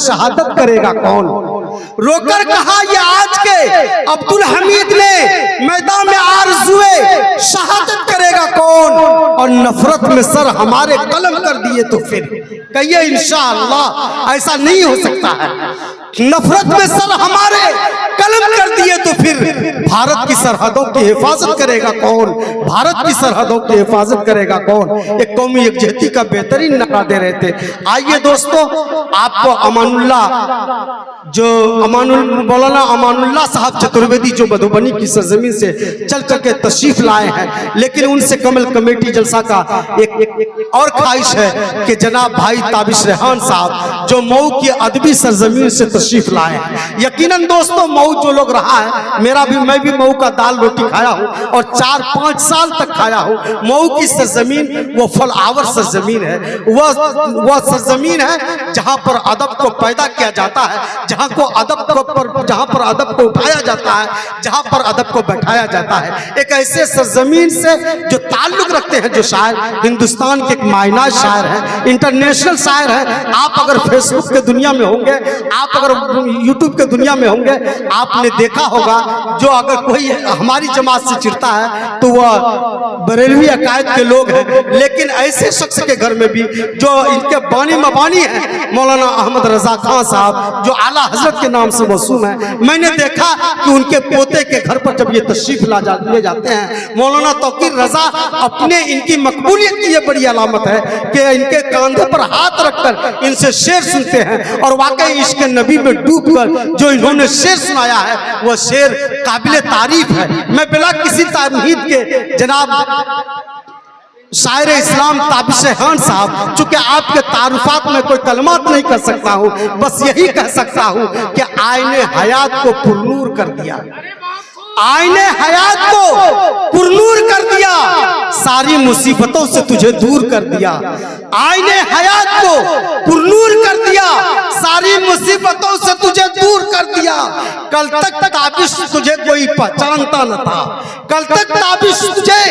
शहादत करेगा कौन। रोकर कहा ये आज के अब्दुल हमीद ने मैदान में आरज़ुए शहादत करेगा कौन। और नफरत में सर हमारे कलम कर दिए तो फिर कहिए इंशाअल्लाह ऐसा नहीं हो सकता है। नफरत में सर हमारे कलम कर दिए तो फिर भारत की सरहदों की हिफाजत करेगा कौन। भारत की सरहदों की हिफाजत करेगा कौन। एक कौमी यकजहती का बेहतरीन नारा दे रहे थे। आइए दोस्तों, आपको मौलाना अमानुल्लाह साहब चतुर्वेदी जो मधुबनी की सरजमीन से चल करके तशरीफ लाए हैं, लेकिन उनसे कमल कमेटी जलसा का एक और ख्वाहिश है कि जनाब भाई ताबिश रेहान साहब जो मऊ की अदबी सरजमीन से तशरीफ लाए हैं। यकीनन दोस्तों मऊ जो लोग रहा है, मैं भी मऊ का दाल रोटी खाया हूँ और 4-5 साल तक खाया हूँ। मऊ की सरजमीन वो फल आवर सरजमीन है, वह सरजमीन है जहाँ पर अदब को पैदा किया जाता है, जहाँ पर अदब को उठाया जाता है, जहाँ पर अदब को बैठाया जाता है। एक ऐसे सरजमीन से जो ताल्लुक रखते हैं, जो शायर हिंदुस्तान के एक मायनाज शायर हैं, इंटरनेशनल शायर हैं। आप अगर फेसबुक के दुनिया में होंगे, आप अगर यूट्यूब के दुनिया में होंगे, आपने देखा होगा जो अगर कोई हमारी जमात से चिढ़ता है तो वह बरेलवी अकायद के लोग हैं। लेकिन ऐसे शख्स के घर में भी जो इनके बानी मबानी हैं, मौलाना अहमद रजा खान साहब जो आला हजरत के नाम से मौसूम है, मैंने देखा कि उनके पोते के घर पर जब ये तशरीफ ले जाते हैं, मौलाना तौकीर रजा अपने इनकी मकबूलियत की ये बड़ी अलामत है कि इनके कंधे पर हाथ रखकर इनसे शेर सुनते हैं। और वाकई इश्क नबी में डूबकर जो इन्होंने शेर सुनाया है वह शेर काबिल तारीफ है। मैं बिला किसी तारीफ के जनाब शायर इस्लाम ताबिश रेहान साहब, चूंकि आपके तारुफात में कोई कलमात नहीं कर सकता हूँ, बस यही कह सकता हूँ कि आईने हयात को पुरनूर कर दिया, आईने हयात को पुरनूर कर दिया, सारी मुसीबतों से तुझे दूर कर दिया। आईने हयात को पुरनूर कर दिया, सारी मुसीबतों से तुझे दूर कर दिया। कल तक ताबिश तुझे कोई पहचानता न था, कल तक ताबिश तुझे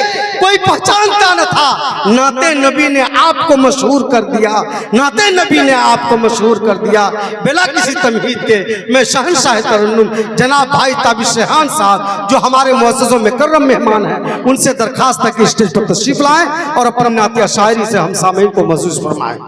कोई पहचानता न था। नाते नबी ने आपको मशहूर कर दिया, नाते नबी ने आपको मशहूर कर दिया। बिला किसी तमहीद के मैं शहंशाह तरन्नुम जनाब भाई ताबिश रेहान साहब जो हमारे मुअज़्ज़ज़ और मुकर्रम मेहमान हैं, उनसे दरखास्त है कि स्टेज पर तशरीफ लाएं और अपनी नातिया शायरी से हम सामीन को महसूस फरमाएं।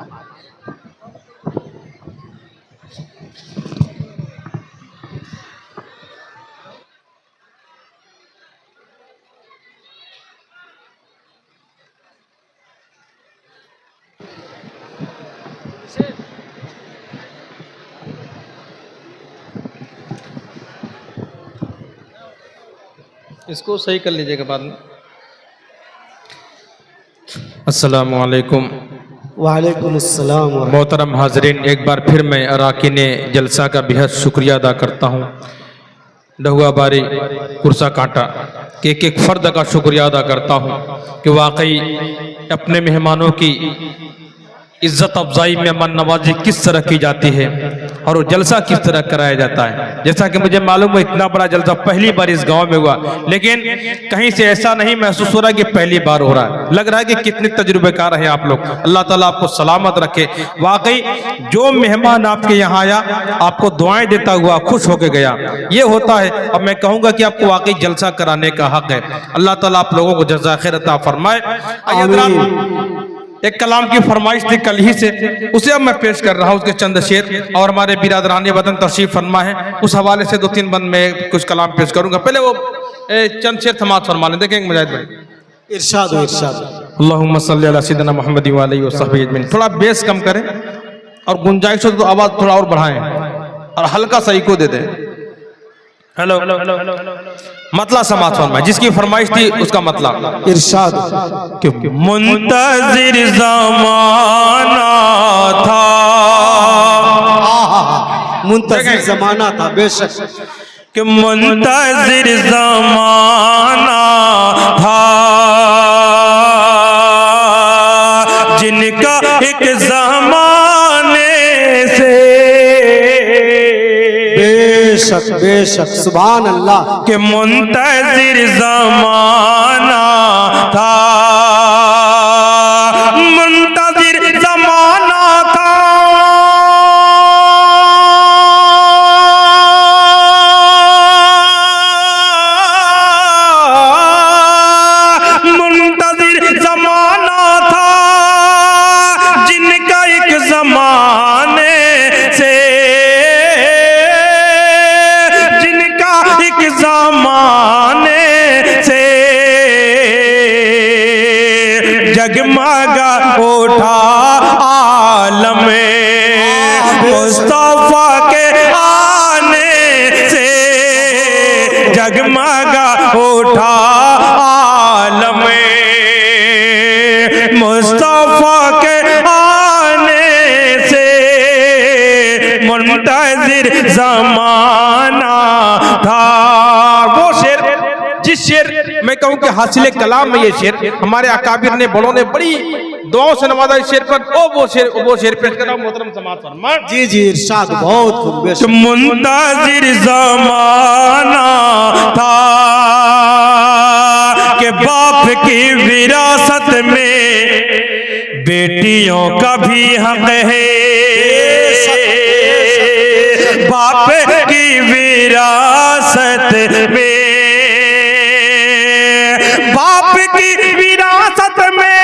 इसको सही कर लीजिएगा बाद में। अस्सलामु अलैकुम। वालेकुम अस्सलाम। मोहतरम हाजरीन, एक बार फिर मैं अराकीन जलसा का बेहद शुक्रिया अदा करता हूँ। डहुआ बारी कुर्सा कांटा के एक फ़र्द का शुक्रिया अदा करता हूँ कि वाकई अपने मेहमानों की इज़्ज़त अफजाई में मन नवाजी किस तरह की जाती है और वो जलसा किस तरह कराया जाता है। जैसा कि मुझे मालूम है इतना बड़ा जलसा पहली बार इस गांव में हुआ, लेकिन कहीं से ऐसा नहीं महसूस हो रहा कि पहली बार हो रहा है। लग रहा है कि कितने तजुर्बेकार हैं आप लोग। अल्लाह ताला आपको सलामत रखे। वाकई जो मेहमान आपके यहाँ आया आपको दुआएं देता हुआ खुश होकर गया, ये होता है। अब मैं कहूँगा कि आपको वाकई जलसा कराने का हक है। अल्लाह ताला आप लोगों को जज़ा खैर अता फरमाए। एक कलाम की फरमाइश थी कल ही से, उसे अब मैं पेश कर रहा हूँ, उसके चंद शेर और हमारे बिरादरान वतन तशरीफ फरमा है, उस हवाले से 2-3 बंद में कुछ कलाम पेश करूंगा। पहले वो चंद शेर समात फरमा लें। देखेंगे मुजाहिद भाई। इरशाद इरशाद। अल्लाहुम्मा सल्ली अला सय्यिदिना मुहम्मद व आलिहि व सहबिहि अजमईन। थोड़ा बेस कम करें और गुंजाइश हो तो आवाज थोड़ा और बढ़ाएं और हल्का सा इको दे दें। हेलो, मतला समात फरमाए, जिसकी फरमाइश थी उसका मतला। इरशाद। क्योंकि मुंतजिर ज़माना था, मुंतजिर ज़माना था बेशक कि मुंतजिर ज़माना था जिनका एक ज़माने से बेशक बेशक सुभान अल्लाह के मुंतजिर ज़माना था, मुंतजिर ज़माना था उठा आलम मुस्तफा के आने से जगमगा उठा आलम मुस्तफा के आने से मुंतजिर जमाना था। वो शेर, जिस शेर मैं कहूं कि हासिल कलाम में ये शेर हमारे अकाबिर ने बड़ों ने बड़ी दुआओं से नवाजा इस शेर पर। वो शेर पेश कर रहा हूं मोहतरम समाज फरमा। जी जी इरशाद बहुत खूब बेशक। मुंतजिर जमाना था कि बाप की विरासत में बेटियों का भी हक है। बाप की विरासत में, बाप की विरासत में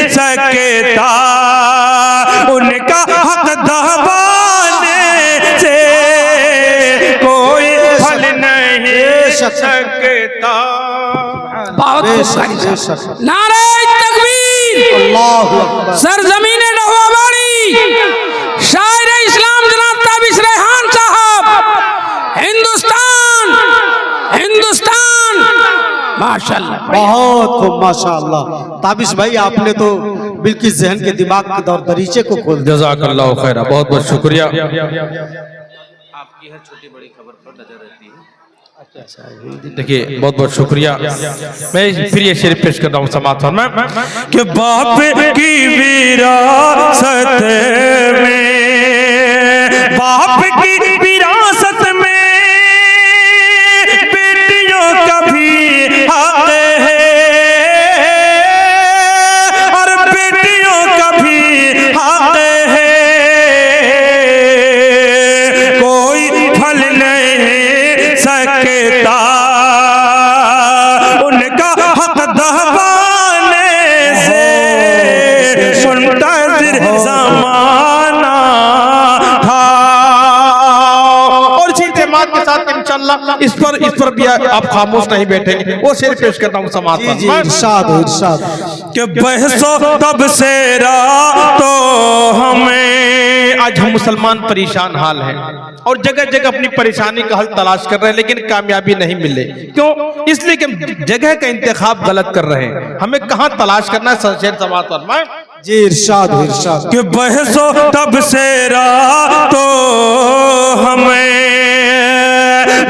सकता उनका हक दबाने से, कोई फल नहीं सकता। बहुत नारे तकबीर, अल्लाहु अकबर। सरजमीने नवाबाड़ी, शायर इस्लाम जनाब ताबिश रेहान साहब, हिंदुस्तान हिंदुस्तान माशाल्लाह। बहुत खूब माशाल्लाह। ताबिश भाई आपने तो बिल्कुल जहन के दिमाग के दौर दरीचे को खोल दिया। जज़ाकल्लाहु खैरा, बहुत बहुत शुक्रिया। आपकी हर छोटी बड़ी खबर पर नजर रहती है। देखिए बहुत बहुत शुक्रिया। मैं फिर ये शेर पेश कर रहा हूँ समाज फरमा कि बाप की विरासत में, बाप की विरासत में बेटियों का भी हक है और बेटियों का भी हक है। कोई फल नहीं सकता उनका हक दबाने से, मुंतजिर जमाना था। और इसी एतमाद के साथ इंशाअल्लाह इस पर भी आप खामोश नहीं बैठेंगे। वो शेर पेश करता हूँ समाज जी जी इरशाद इरशाद। कि बहसो तब से तो हमें, आज हम मुसलमान परेशान हाल हैं और जगह जगह अपनी परेशानी का हल तलाश कर रहे हैं, लेकिन कामयाबी नहीं मिले। क्यों? इसलिए कि हम जगह का इंतखाब गलत कर रहे हैं। हमें कहाँ तलाश करना है? शेर समाज फरमा जी इरशाद इरशाद। कि बहसो तब से तो हमें,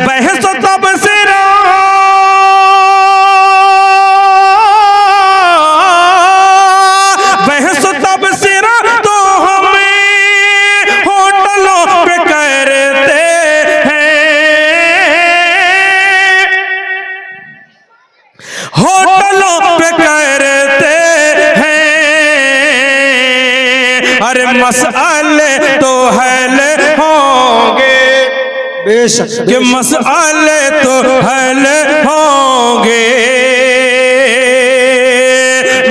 बहसो तब से बहसो तब से तो हमें होटलों पे करते हैं, होटलों पे करते हैं। अरे मसले तो हल होंगे, बेशक कि मसले तो हल होंगे।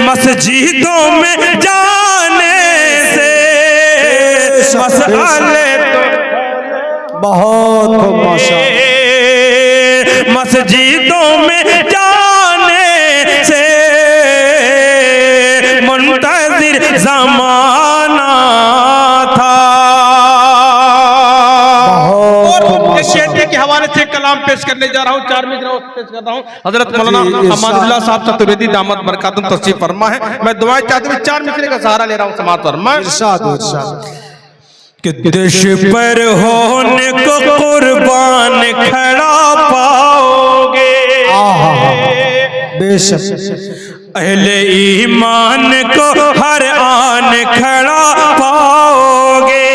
मस्जिदों में जाने से मसले तो बहुत खूब माशाल्लाह। मस्जिदों में जाने से मुंतजिर जमाना था। और इस शेर के हवाले से कलाम पेश करने जा रहा हूँ। 4 मिनट पेश कर रहा हूँ। हजरत मौलाना अमानुल्लाह साहब सतुरेदी दामत बरकातुम तशरीफ फरमा है। मैं दुआएं चाहते हुए 4 मिनट का सहारा ले रहा हूँ समाज फरमा। इरशाद इरशाद। कि देश पर होने को कुर्बान खड़ा पाओगे, बेशक अहले ईमान को हर आन खड़ा पाओगे।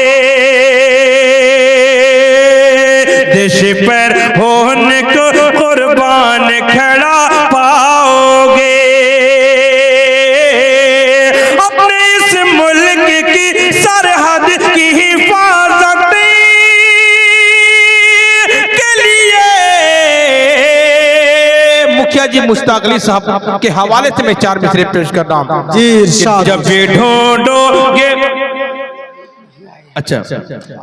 देश पर होने को कुर्बान खड़ा पाओगे। अपने इस मुल्क की जी मुश्ताक अली साहब के हवाले से मैं 4 मिसरे पेश कर रहा हूँ। जी इरशाद। जब भी ढूंढोगे अच्छा,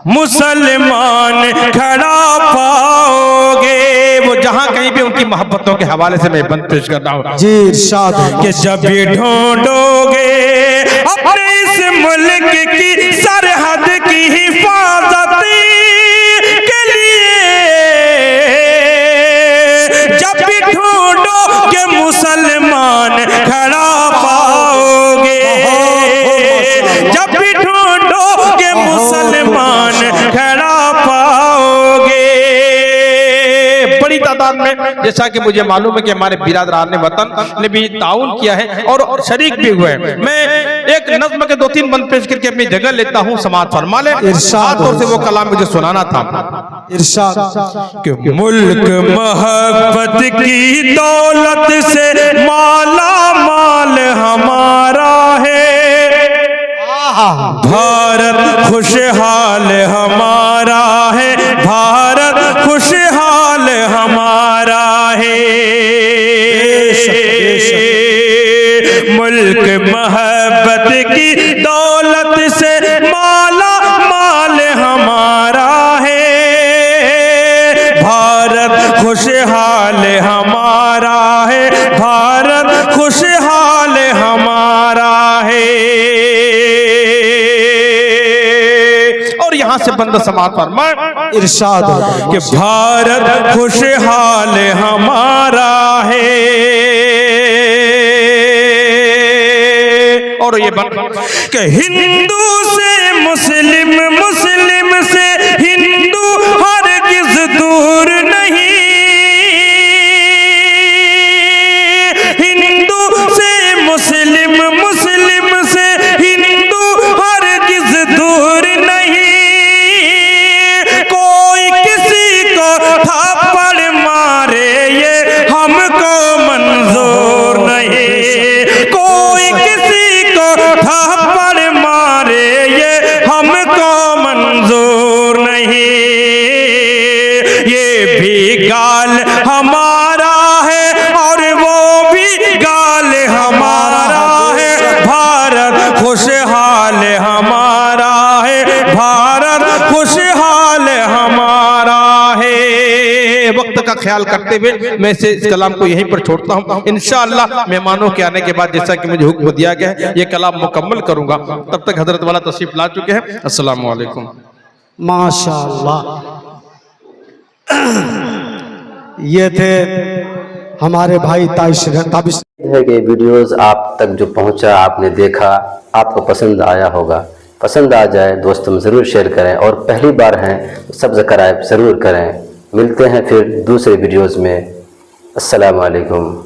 मुसलमान खड़ा पाओगे। वो जहाँ कहीं भी उनकी मोहब्बतों के हवाले से मैं बंद पेश कर रहा हूँ। जी इरशाद। कि जब भी ढूंढोगे अपने इस मुल्क की सरहद की हिफाजत के लिए, जब भी ढूंढोगे मुसलमान खड़ा पाओगे। जब भी ढूंढोगे मुसलमान खड़ा पाओगे। बड़ी तादाद में, जैसा कि मुझे मालूम है कि हमारे बिरादरान ने वतन ने भी ताउन किया है और शरीक भी हुए हैं। मैं एक नज्म के 2-3 बंद पेश करके अपनी जगह लेता हूँ, समाज फरमा ले। इरशाद। तौर से वो कलाम मुझे सुनाना था। इरशाद। कि मुल्क मोहब्बत की दौलत से माला माल हमारा है। भारत खुशहाल हमारा है। भारत खुशहाल हमारा है। मुल्क मोहब्बत की दौलत से माला माल हमारा है। भारत खुशहाल हमारा है। भारत खुशहाल हमारा है। और यहाँ से बंद समाज फरमा इरशाद। कि भारत खुशहाल हमारा है। और ये बंद कि हिंदू से मुस्लिम, मुस्लिम से हिंदू हरगिज़ दूर नहीं। हिंदू से मुस्लिम, मुस्लिम से हिंदू हरगिज़ दूर नहीं। कोई किसी को थप्पड़ मारे ये हमको मंजूर नहीं। कोई किसी को थप्पड़ मारे ये हमको मंजूर नहीं। ये भी गाल हमारा है और वो भी गाल हमारा है। भारत खुशहाल हमारा है। भारत खुशहाल हमारा है। वक्त का ख्याल करते हुए मैं से इस कलाम को यहीं पर छोड़ता हूँ। इंशाअल्लाह मेहमानों के आने के बाद जैसा कि मुझे हुक्म दिया गया है ये कलाम मुकम्मल करूंगा। तब तक हजरत वाला तशरीफ ला चुके हैं। अस्सलाम वालेकुम। माशाअल्लाह। ये थे हमारे भाई ताबिश है कि वीडियोस आप तक जो पहुंचा, आपने देखा, आपको पसंद आया होगा। पसंद आ जाए दोस्तों में ज़रूर शेयर करें और पहली बार हैं सब्सक्राइब ज़रूर करें। मिलते हैं फिर दूसरे वीडियोस में। अस्सलाम वालेकुम।